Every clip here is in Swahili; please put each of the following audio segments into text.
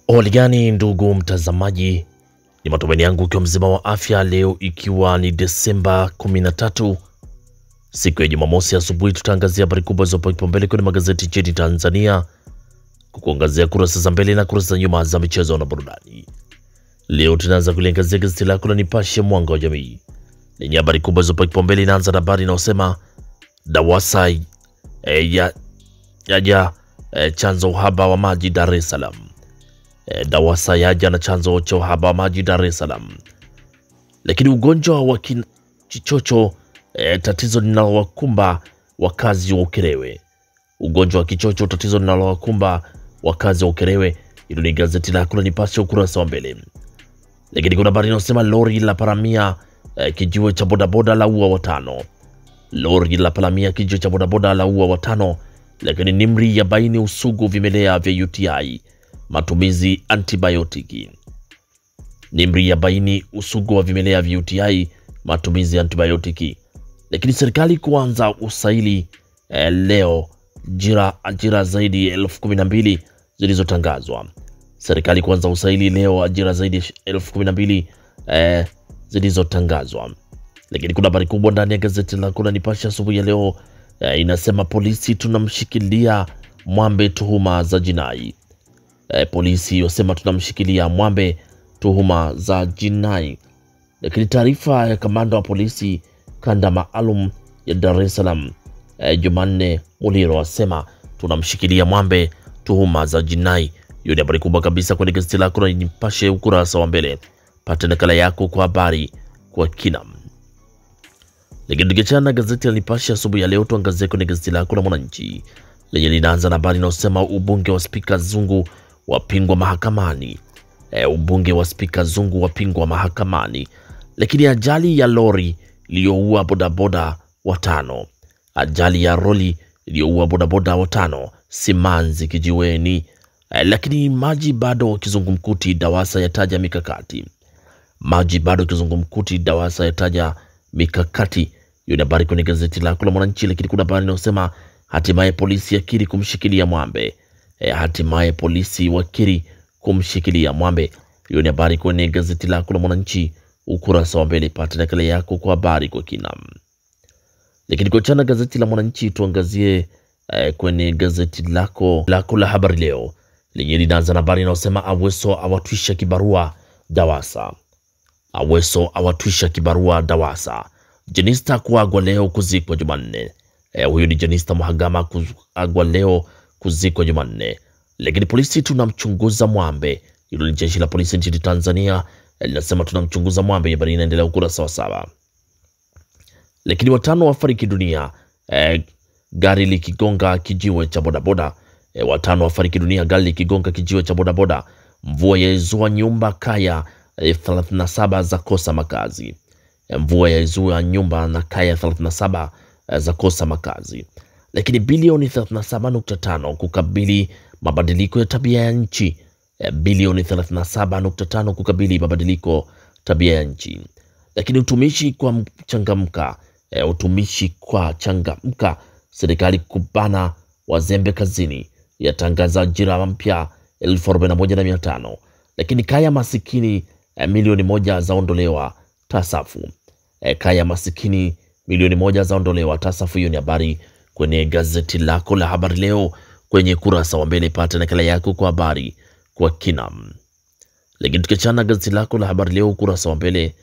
Hali gani ndugu mtazamaji, ni matumaini yangu ukiwa mzima wa afya. Leo ikiwa ni Desemba 13 siku ya Jumamosi asubuhi, tutaangazia habari kubwa zilizopewa kipaumbele kwenye magazeti nchini Tanzania, kukuangazia kurasa za mbele na kurasa za nyuma za michezo na burudani. Leo tunaanza kuliangazia gazeti lako la Nipashe Mwanga wa Jamii lenye habari kubwa zilizopewa kipaumbele. Inaanza na habari inayosema DAWASA yaja chanzo uhaba wa maji Dar es Salaam. DAWASA yaja na chanzo cha uhaba wa maji Dar es Salaam. Lakini ugonjwa wa kichocho tatizo linalowakumba wakazi wa Ukerewe. Ugonjwa wa kichocho tatizo linalowakumba wakazi wa Ukerewe. Hilo ni gazeti lako la Nipashe ukurasa wa mbele. Lakini kuna habari inayosema lori la paramia kijiwe cha bodaboda la ua watano. Lori la paramia kijiwe cha bodaboda la ua watano. Lakini Nimri ya baini usugu vimelea vya UTI matumizi antibiotiki. Nimri ya baini usugu wa vimelea vya UTI matumizi antibiotiki. Lakini serikali kuanza usaili leo ajira zaidi 12,000 zilizotangazwa. Serikali kuanza usaili leo ajira zaidi 12,000 zilizotangazwa. Lakini kuna habari kubwa ndani ya gazeti la kuna Nipashe asubuhi ya leo inasema polisi tunamshikilia Mwambe tuhuma za jinai. Polisi wasema tunamshikilia Mwambe tuhuma za jinai. Lakini taarifa ya kamanda wa polisi kanda maalum ya Dar es Salaam Jumanne Muliro wasema tunamshikilia Mwambe tuhuma za jinai. Hiyo ni habari kubwa kabisa kwenye gazeti lako la Nipashe ukurasa wa mbele. Pata nakala yako kwa habari kwa kina. Lakini tukiachana na gazeti la Nipashe asubuhi ya leo, tuangazie kwenye gazeti lako la Mwananchi lenye linaanza na habari inayosema ubunge wa spika Zungu wapingwa mahakamani. Ubunge wa spika Zungu wapingwa mahakamani. Lakini ajali ya lori iliyoua bodaboda watano. Ajali ya lori iliyoua bodaboda watano simanzi kijiweni. Lakini maji bado kizungumkuti DAWASA yataja mikakati. Maji bado kizungumkuti DAWASA yataja mikakati. Hiyo ni habari kwenye gazeti lako la Mwananchi. Lakini kuna habari inayosema hatimaye polisi yakiri kumshikilia Mwambe. Hatimaye polisi wakiri kumshikilia Mwambe. Hiyo ni habari kwenye gazeti lako la Mwananchi ukurasa wa mbele. Pata nakala yako kwa habari kwa kina. Lakini kwa chana gazeti la Mwananchi tuangazie kwenye gazeti lako la Habari Leo lenye linaanza na habari inayosema Aweso awatwisha kibarua DAWASA. Aweso awatwisha kibarua DAWASA. Jenista kuagwa leo kuzikwa Jumanne. Huyo ni Jenista Mhagama kuagwa leo kuzikwa Jumanne. Lakini polisi tunamchunguza Mwambe. Hilo ni jeshi la polisi nchini Tanzania linasema tunamchunguza Mwambe. Habari inaendelea ukurasa wa 7. Lakini watano wafariki dunia gari likigonga kijiwe cha bodaboda. Watano wafariki dunia gari likigonga kijiwe cha bodaboda. Mvua yaizua nyumba kaya 37 za kosa makazi. Mvua yaizua nyumba na kaya 37 za kosa makazi. Lakini bilioni 37.5 kukabili mabadiliko ya tabia ya nchi. Bilioni 37.5 kukabili mabadiliko tabia ya nchi. Lakini utumishi kwa changamka. Utumishi kwa changamka. Serikali kubana wazembe kazini. Yatangaza ajira mpya 41,500. Lakini kaya masikini milioni 1 zaondolewa tasafu. Kaya masikini milioni 1 zaondolewa tasafu. Hiyo ni habari kwenye gazeti lako la Habari Leo kwenye kurasa wa mbele. Pata nakala yako kwa habari kwa kina. Lakini tukiachana gazeti lako la Habari Leo kurasa wa mbele,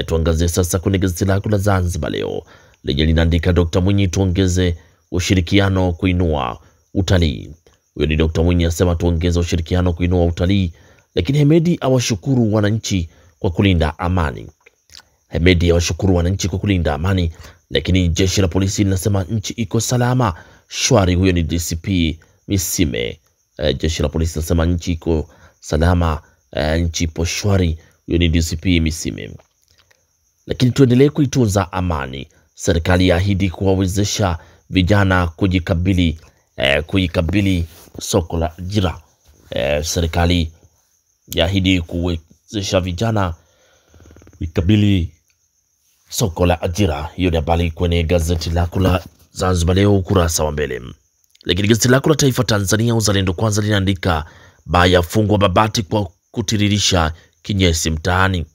tuangazie sasa kwenye gazeti lako la Zanzibar Leo lenye linaandika Dr. Mwinyi tuongeze ushirikiano kuinua utalii. Huyo ni Dr. Mwinyi asema tuongeze ushirikiano kuinua utalii. Lakini Hemedi awashukuru wananchi kwa kulinda amani. Hemedi awashukuru wananchi kwa kulinda amani. Lakini jeshi la polisi linasema nchi iko salama shwari. Huyo ni DCP Misime. Jeshi la polisi linasema nchi iko salama, nchi ipo shwari. Huyo ni DCP Misime. Lakini tuendelee kuitunza amani. Serikali yaahidi kuwawezesha vijana kujikabili soko la ajira. Serikali yaahidi kuwezesha vijana kujikabili soko la ajira. Hiyo ni habari kwenye gazeti lako la Zanzibar Leo ukurasa wa mbele. Lakini gazeti lako la Taifa Tanzania Uzalendo Kwanza linaandika Baa yafungwa Babati kwa kutiririsha kinyesi mtaani.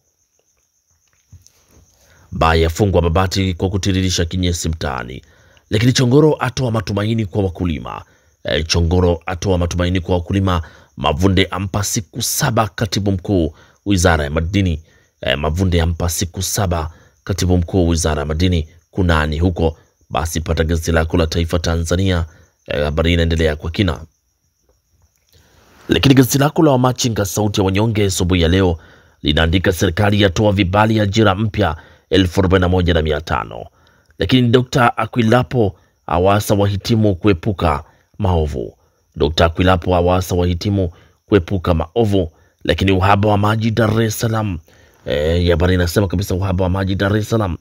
Baa yafungwa Babati kwa kutiririsha kinyesi mtaani. Lakini Chongoro atoa matumaini kwa wakulima. Chongoro atoa matumaini kwa wakulima. Mavunde ampa siku 7 katibu mkuu wizara ya madini. Mavunde ampa siku 7 katibu mkuu wizara ya madini. Kunani huko? Basi pata gazeti lako la Taifa Tanzania, habari inaendelea kwa kina. Lakini gazeti lako la Wamachinga sauti ya wanyonge asubuhi ya leo linaandika serikali yatoa vibali ajira mpya 41,500. Lakini Dr. Akwilapo awasa wahitimu kuepuka maovu. Dr. Akwilapo awasa wahitimu kuepuka maovu. Lakini uhaba wa maji Dar es Salaam, habari inasema kabisa uhaba wa maji Dar es Salaam.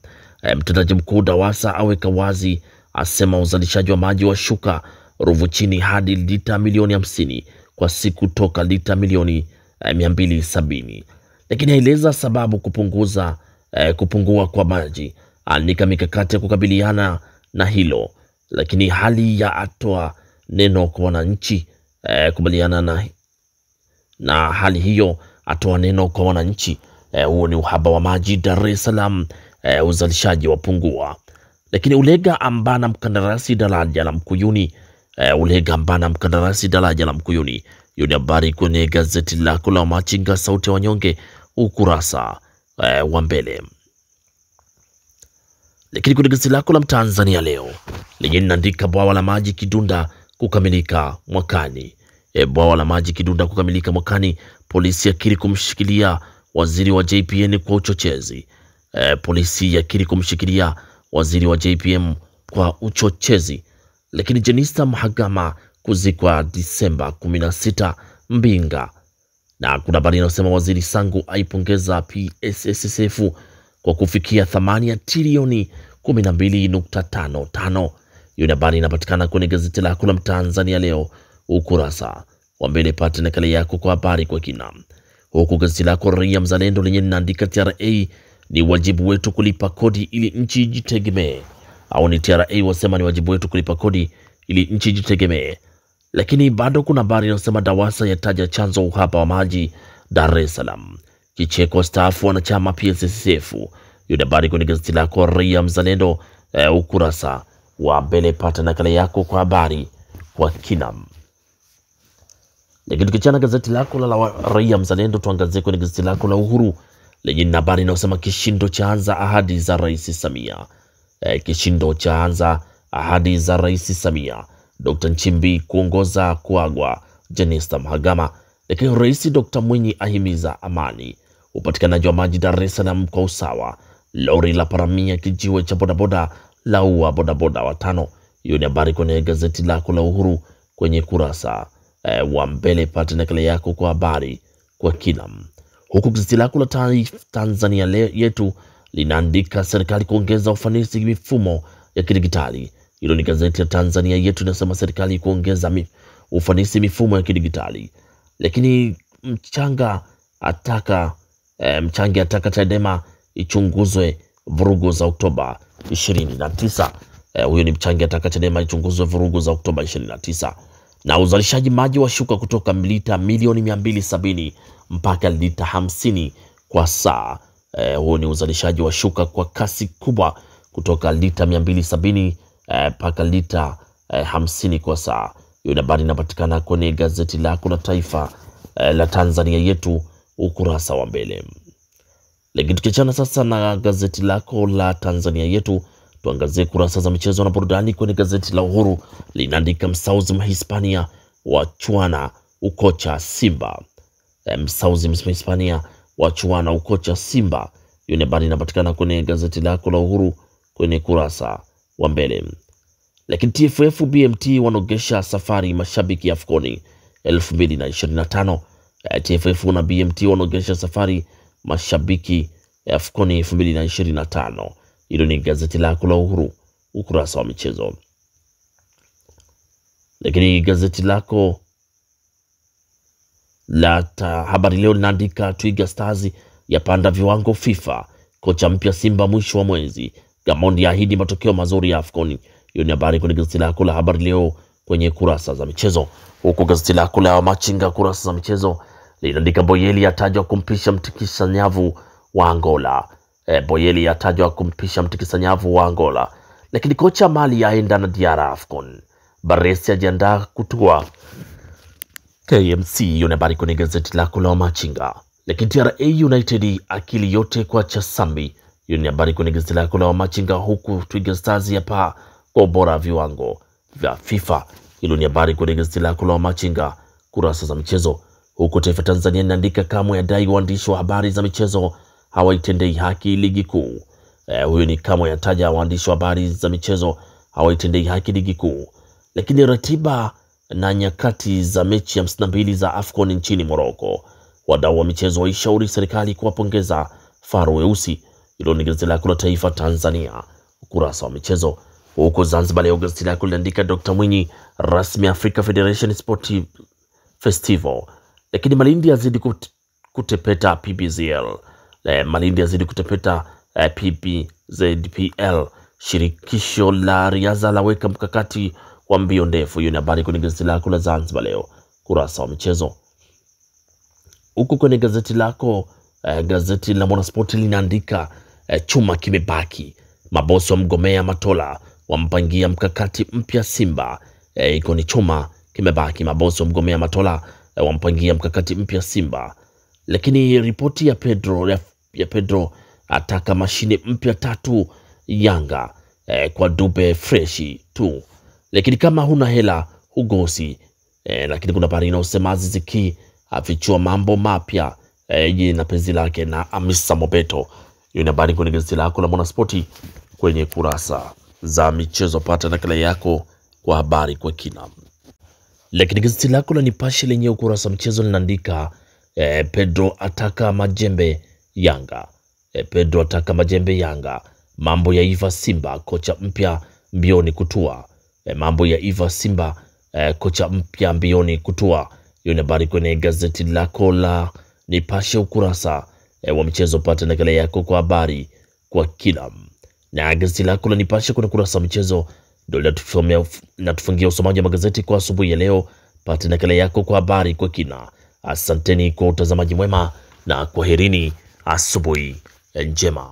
Mtendaji mkuu DAWASA aweka wazi, asema uzalishaji wa maji washuka Ruvu chini hadi lita milioni 50 kwa siku toka lita milioni 270. Lakini aeleza sababu kupungua kwa maji, anika mikakati ya kukabiliana na hilo. Lakini hali ya atoa neno kwa wananchi, kubaliana na hali hiyo, atoa neno kwa wananchi. Huo ni uhaba wa maji Dar es Salaam, uzalishaji wapungua. Lakini Ulega ambana mkandarasi daraja la Mkuyuni. Ulega ambana mkandarasi daraja la Mkuyuni. Hiyo ni habari kwenye gazeti lako la Machinga sauti ya wanyonge ukurasa wa mbele. Lakini kwenye gazeti lako la Mtanzania leo lenye linaandika bwawa la maji Kidunda kukamilika mwakani. Bwawa la maji Kidunda kukamilika mwakani. Polisi yakiri kumshikilia waziri wa JPM kwa uchochezi. Polisi yakiri kumshikilia waziri wa JPM kwa uchochezi. Lakini Jenista Mhagama kuzikwa Disemba 16 Mbinga. Na kuna habari inayosema waziri Sangu aipongeza PSSSF kwa kufikia thamani ya trilioni 12.55. Hiyo ni habari inapatikana kwenye gazeti lako la Mtanzania leo ukurasa wa mbele. Pata nakala yako kwa habari kwa kina. Huku gazeti lako Raia Mzalendo lenye linaandika TRA ni wajibu wetu kulipa kodi ili nchi ijitegemee. Au ni TRA wasema ni wajibu wetu kulipa kodi ili nchi ijitegemee. Lakini bado kuna habari inayosema DAWASA yataja chanzo uhaba wa maji Dar es Salaam. Kicheko staafu wanachama PSSSF. Hiyo ni habari kwenye gazeti lako Raia Mzalendo ukurasa wa mbele. Pata nakala yako kwa habari kwa kina. Lakini tukichana gazeti lako la Raia Mzalendo, tuangazie kwenye gazeti lako la Uhuru lenye habari inayosema kishindo chaanza ahadi za Rais Samia. Kishindo chaanza ahadi za Rais Samia. Dr. Nchimbi kuongoza kuagwa Jenista Mhagama. Lakini Rais Dr. Mwinyi ahimiza amani. Upatikanaji wa maji Dar es Salaam kwa usawa. Lori la paramia kijiwe cha bodaboda la ua bodaboda 5. Hiyo ni habari kwenye gazeti lako la Uhuru kwenye kurasa wa mbele. Pata nakala yako kwa habari kwa kina. Huku gazeti lako la Tanzania yetu linaandika serikali kuongeza ufanisi mifumo ya kidigitali. Hilo ni gazeti la Tanzania yetu linasema serikali kuongeza ufanisi mifumo ya kidigitali. Lakini Mchange ataka Chadema ichunguzwe vurugu za Oktoba 29. Huyo ni Mchange ataka Chadema ichunguzwe vurugu za Oktoba 29. Na uzalishaji maji washuka kutoka lita milioni 270 mpaka lita 50 kwa saa. Huo ni uzalishaji washuka kwa kasi kubwa kutoka lita 270 mpaka lita 50 kwa saa. Hiyo habari inapatikana kwenye gazeti lako la Taifa la Tanzania yetu ukurasa wa mbele. Lakini tukiachana sasa na gazeti lako la Tanzania yetu, tuangazie kurasa za michezo na burudani kwenye gazeti la Uhuru. Linaandika Msauzi Mhispania wachuana ukocha Simba. Msauzi Mhispania wachuana ukocha Simba. Hiyo ni habari inapatikana kwenye gazeti lako la Uhuru kwenye kurasa wa mbele. Lakini TFF BMT wanogesha safari mashabiki AFCON 2025. TFF na BMT wanogesha safari mashabiki AFCON 2025. Hilo ni gazeti lako la Uhuru ukurasa wa michezo. Lakini gazeti lako la Habari Leo linaandika Twiga Stars yapanda viwango FIFA, kocha mpya Simba mwisho wa mwezi, Gamondi ahidi matokeo mazuri ya AFCON. Hiyo ni habari kwenye gazeti lako la Habari Leo kwenye kurasa za michezo. Huko gazeti lako la Machinga kurasa za michezo linaandika Boyeli atajwa kumpisha mtikisa nyavu wa Angola. Boyeli atajwa kumpisha mtikisa nyavu wa Angola. Lakini kocha Mali aenda na Diarra AFCON. Baresi ajiandaa kutua KMC. Hiyo ni habari kwenye gazeti lako la Machinga. Lakini TRA United akili yote kwa Chasambi. Hiyo ni habari kwenye gazeti lako la Machinga, huku Twiga Stars hapa kwa ubora viwango vya FIFA. Hilo ni habari kwenye gazeti lako la Machinga kurasa za michezo. Huko Taifa Tanzania inaandika Kamwe yadai waandishi wa habari za michezo hawaitendei haki ligi kuu. Huyo ni Kamwe yataja waandishi wa habari za michezo hawaitendei haki ligi kuu. Lakini ratiba na nyakati za mechi 52 za AFCON nchini Morocco. Wadau wa michezo waishauri serikali kuwapongeza faru weusi. Hilo ni gazeti lako la Taifa Tanzania ukurasa wa michezo. Huko Zanzibar leo gazeti lako linaandika Dr. Mwinyi rasmi Africa Federation Sport Festival. Lakini Malindi yazidi kutepeta PBZL. Malindi yazidi kutepeta PBZPL. Shirikisho la riadha laweka mkakati wa mbio ndefu. Hiyo ni habari kwenye gazeti lako la Zanzibar leo kurasa wa michezo. Huko kwenye gazeti lako gazeti la Mwanaspoti linaandika chuma kimebaki. Mabosi wa mgomea Matola wampangia mkakati mpya Simba. Iko ni chuma kimebaki. Mabosi wa mgomea Matola wampangia mkakati mpya Simba. Lakini ripoti ya Pedro ataka mashine mpya 3 Yanga kwa Dube freshi tu. Lakini kama huna hela hugosi. Lakini kuna habari inayosema Aziz Ki afichua mambo mapya na penzi lake na Hamisa Mobeto. Hiyo ni habari kwenye gazeti lako la Mwanaspoti kwenye kurasa za michezo. Pata nakala yako kwa habari kwa kina. Lakini gazeti lako la Nipashe lenye ukurasa mchezo linaandika Pedro ataka majembe Yanga. Pedro ataka majembe Yanga. Mambo ya Iva Simba kocha mpya mbioni kutua. Mambo ya Iva Simba kocha mpya mbioni kutua. Hiyo ni habari kwenye gazeti lako la Nipashe ukurasa wa michezo. Pata nakala yako kwa habari kwa kina. Na gazeti lako la Nipashe kuna kurasa michezo ndio linatufungia usomaji wa magazeti kwa asubuhi ya leo. Pata nakala yako kwa habari kwa kina. Asanteni kwa utazamaji mwema na kwaherini, asubuhi njema.